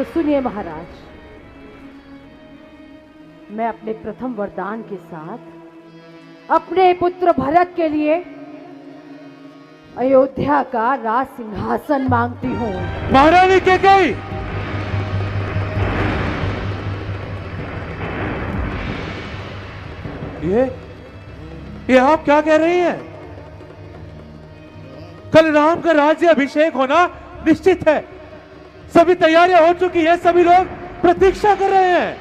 तो सुनिए महाराज, मैं अपने प्रथम वरदान के साथ अपने पुत्र भरत के लिए अयोध्या का राज सिंहासन मांगती हूँ। महारानी कैकेयी, ये आप क्या कह रही हैं? कल राम का राज्य अभिषेक होना निश्चित है। सभी तैयारियां हो चुकी है, सभी लोग प्रतीक्षा कर रहे हैं।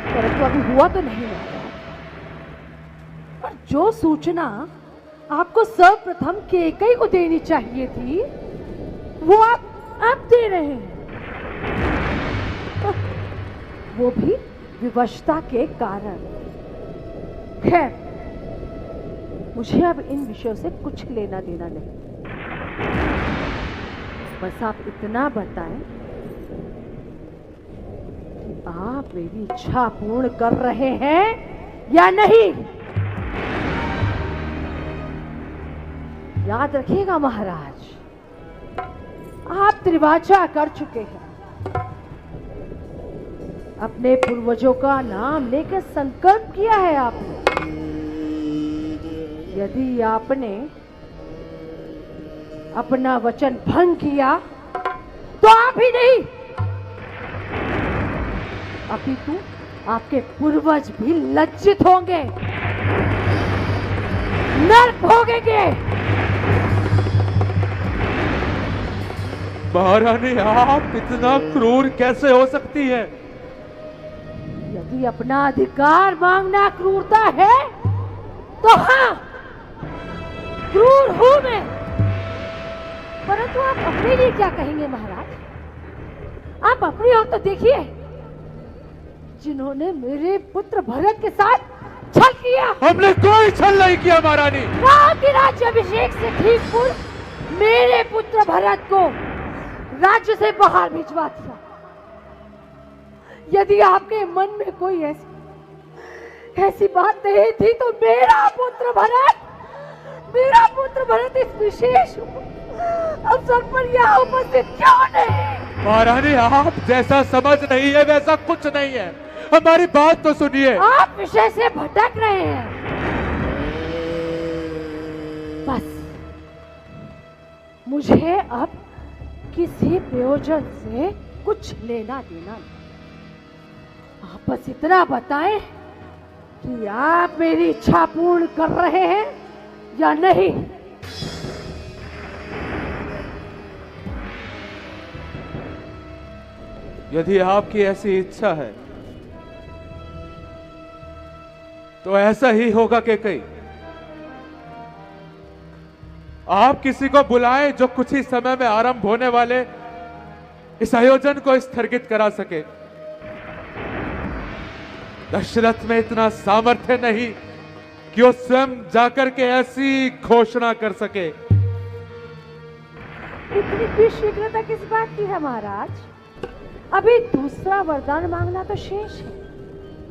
परंतु अभी हुआ तो नहीं है। पर जो सूचना आपको सर्वप्रथम कैकेयी को देनी चाहिए थी, वो आप दे रहे हैं। वो भी विवशता के कारण। खैर, मुझे अब इन विषयों से कुछ लेना देना नहीं। बस आप इतना बताएं कि आप मेरी इच्छा पूर्ण कर रहे हैं या नहीं। याद रखिएगा महाराज, आप त्रिवाचा कर चुके हैं। अपने पूर्वजों का नाम लेकर संकल्प किया है आपने। यदि आपने अपना वचन भंग किया तो आप ही नहीं, अपितु आपके पूर्वज भी लज्जित होंगे, नर्क भोगेंगे। महारानी, आप इतना क्रूर कैसे हो सकती है? यदि अपना अधिकार मांगना क्रूरता है तो हाँ, क्रूर हूं मैं। परंतु आप अपने लिए क्या कहेंगे महाराज? आप अपनी ओर तो देखिए, जिन्होंने मेरे पुत्र भरत के साथ छल किया। हमने कोई छल नहीं किया महारानी। राम के राज्याभिषेक से ठीक पूर्व मेरे पुत्र भरत को राज्य से बाहर भिजवा दिया। यदि आपके मन में कोई ऐसी बात नहीं थी तो मेरा पुत्र भरत इस विशेष अवसर पर यहाँ उपस्थित क्यों नहीं? महारानी, आप जैसा समझ नहीं है वैसा कुछ नहीं है। हमारी बात तो सुनिए। आप विषय से भटक रहे हैं। बस मुझे अब किसी प्रयोजन से कुछ लेना देना नहीं। आप बस इतना बताएं कि आप मेरी इच्छा पूर्ण कर रहे हैं या नहीं। यदि आपकी ऐसी इच्छा है तो ऐसा ही होगा कैकेयी। आप किसी को बुलाएं जो कुछ ही समय में आरंभ होने वाले इस आयोजन को स्थगित करा सके। दशरथ में इतना सामर्थ्य नहीं कि वो स्वयं जाकर के ऐसी घोषणा कर सके। इतनी भी शीघ्रता किस बात की है महाराज? अभी दूसरा वरदान मांगना तो शेष है,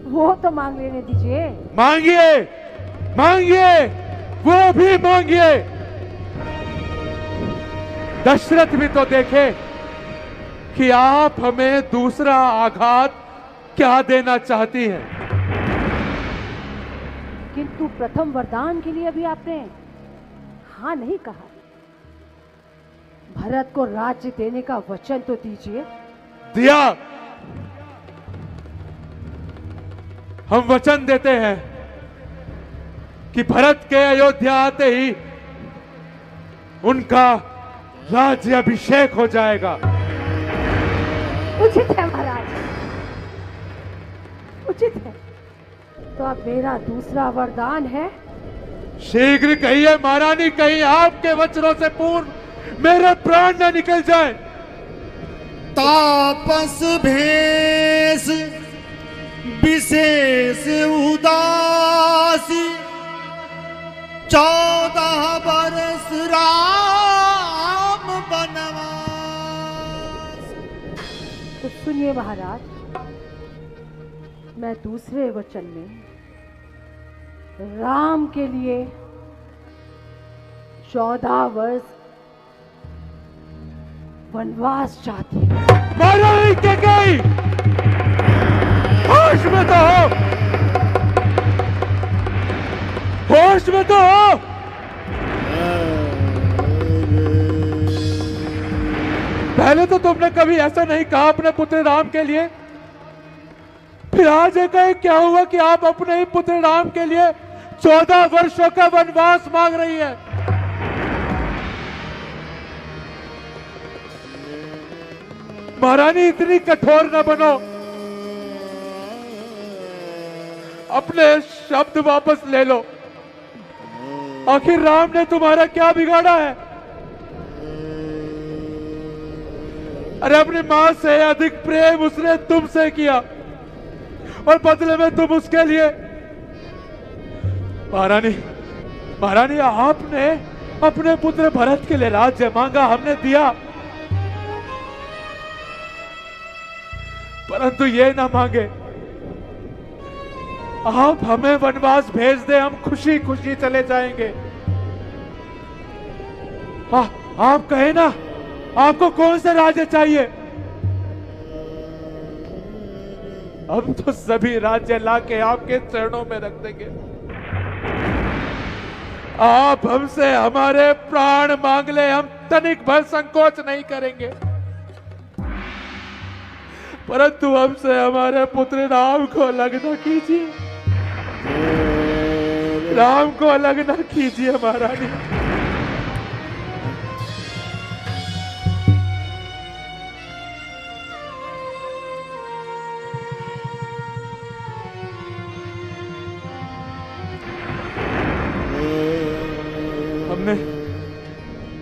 वो तो मांग लेने दीजिए। मांगिए, मांगिए, वो भी मांगिए। दशरथ भी तो देखे कि आप हमें दूसरा आघात क्या देना चाहती हैं। किंतु प्रथम वरदान के लिए अभी आपने हाँ नहीं कहा। भरत को राज्य देने का वचन तो दीजिए। दिया। हम वचन देते हैं कि भरत के अयोध्या आते ही उनका राज्य अभिषेक हो जाएगा। उचित है महाराज, उचित है। तो अब मेरा दूसरा वरदान है। शीघ्र कहिए महारानी, कहीं आपके वचनों से पूर्व मेरे प्राण न निकल जाए। तापस भेष विशेष उदासी 14 बरस राम बनवास। तो सुनिए महाराज, मैं दूसरे वचन में राम के लिए 14 वर्ष वनवास चाहती हूँ। महारानी कैकेयी, होश में तो हो, होश में तो हो। पहले तो तुमने कभी ऐसा नहीं कहा अपने पुत्र राम के लिए, फिर आज एक क्या हुआ कि आप अपने ही पुत्र राम के लिए 14 वर्षों का वनवास मांग रही है। महारानी इतनी कठोर न बनो, अपने शब्द वापस ले लो। आखिर राम ने तुम्हारा क्या बिगाड़ा है? अरे अपनी मां से अधिक प्रेम उसने तुमसे किया और बदले में तुम उसके लिए। महारानी, महारानी आपने अपने पुत्र भरत के लिए राज्य मांगा, हमने दिया, परंतु ये ना मांगे आप हमें वनवास भेज दे, हम खुशी खुशी चले जाएंगे। आप कहे ना, आपको कौन सा राज्य चाहिए? हम तो सभी राज्य लाके आपके चरणों में रख देंगे। आप हमसे हमारे प्राण मांग ले, हम तनिक भर संकोच नहीं करेंगे, परंतु हमसे हमारे पुत्र राम को अलग न कीजिए, राम को अलग न कीजिए महारानी।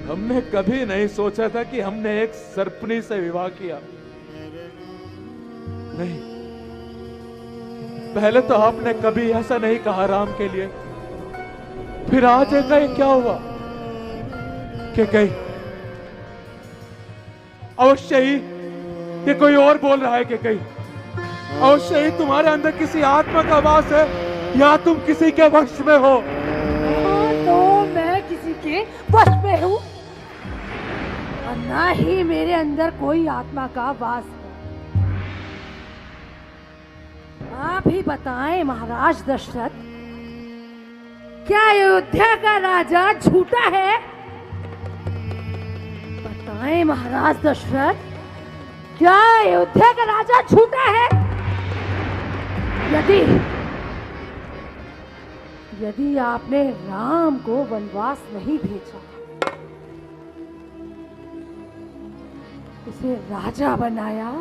हमने कभी नहीं सोचा था कि हमने एक सर्पनी से विवाह किया। नहीं, पहले तो आपने कभी ऐसा नहीं कहा राम के लिए, फिर आज कहीं क्या हुआ कि कहीं अवश्य ही ये कोई और बोल रहा है कि कहीं अवश्य ही तुम्हारे अंदर किसी आत्मा का वास है या तुम किसी के वश में हो। तो मैं किसी के वश में हूँ और ना ही मेरे अंदर कोई आत्मा का वास है। आप ही बताएं महाराज दशरथ, क्या अयोध्या का राजा झूठा है? बताएं महाराज दशरथ, क्या अयोध्या का राजा झूठा है? यदि आपने राम को वनवास नहीं भेजा, उसे राजा बनाया,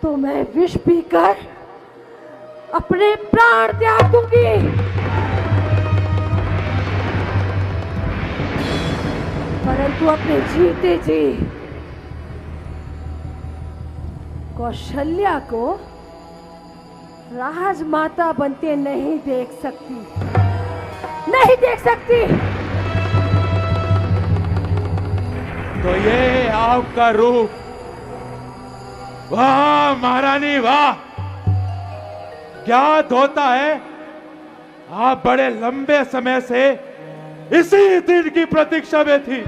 तो मैं विष पीकर अपने प्राण त्याग दूंगी। परंतु अपने जीते जी कौशल्या को राजमाता बनते नहीं देख सकती, नहीं देख सकती। तो ये आपका रूप, वाह महारानी वाह, ज्ञात होता है आप बड़े लंबे समय से इसी दिन की प्रतीक्षा में थी।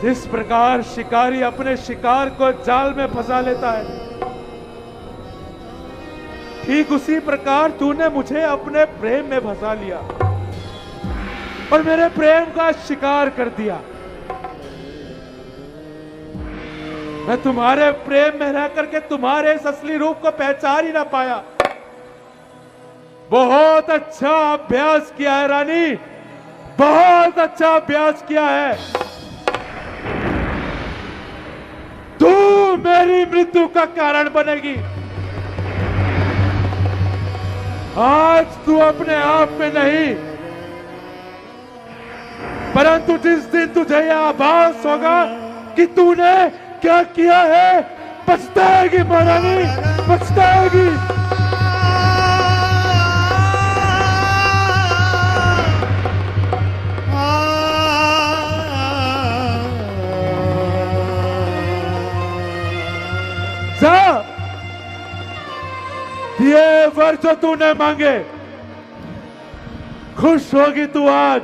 जिस प्रकार शिकारी अपने शिकार को जाल में फंसा लेता है, ठीक उसी प्रकार तूने मुझे अपने प्रेम में फंसा लिया और मेरे प्रेम का शिकार कर दिया। मैं तुम्हारे प्रेम में रह करके तुम्हारे इस असली रूप को पहचान ही ना पाया। बहुत अच्छा अभ्यास किया है रानी, बहुत अच्छा अभ्यास किया है। तू मेरी मृत्यु का कारण बनेगी। आज तू अपने आप में नहीं, परंतु जिस दिन तुझे यह आभास होगा कि तूने क्या किया है, पछताएगी महारानी, पछताएगी। ये वर जो तूने मांगे, खुश होगी तू आज।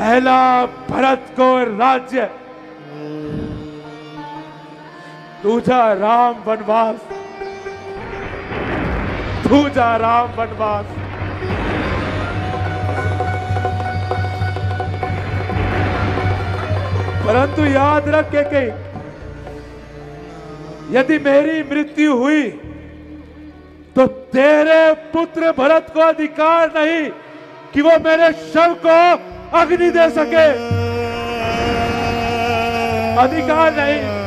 पहला भरत को राज्य, दूजा राम वनवास, दूजा राम वनवास। परंतु याद रख के यदि मेरी मृत्यु हुई तो तेरे पुत्र भरत को अधिकार नहीं कि वो मेरे शव को अग्नि दे सके, अधिकार नहीं।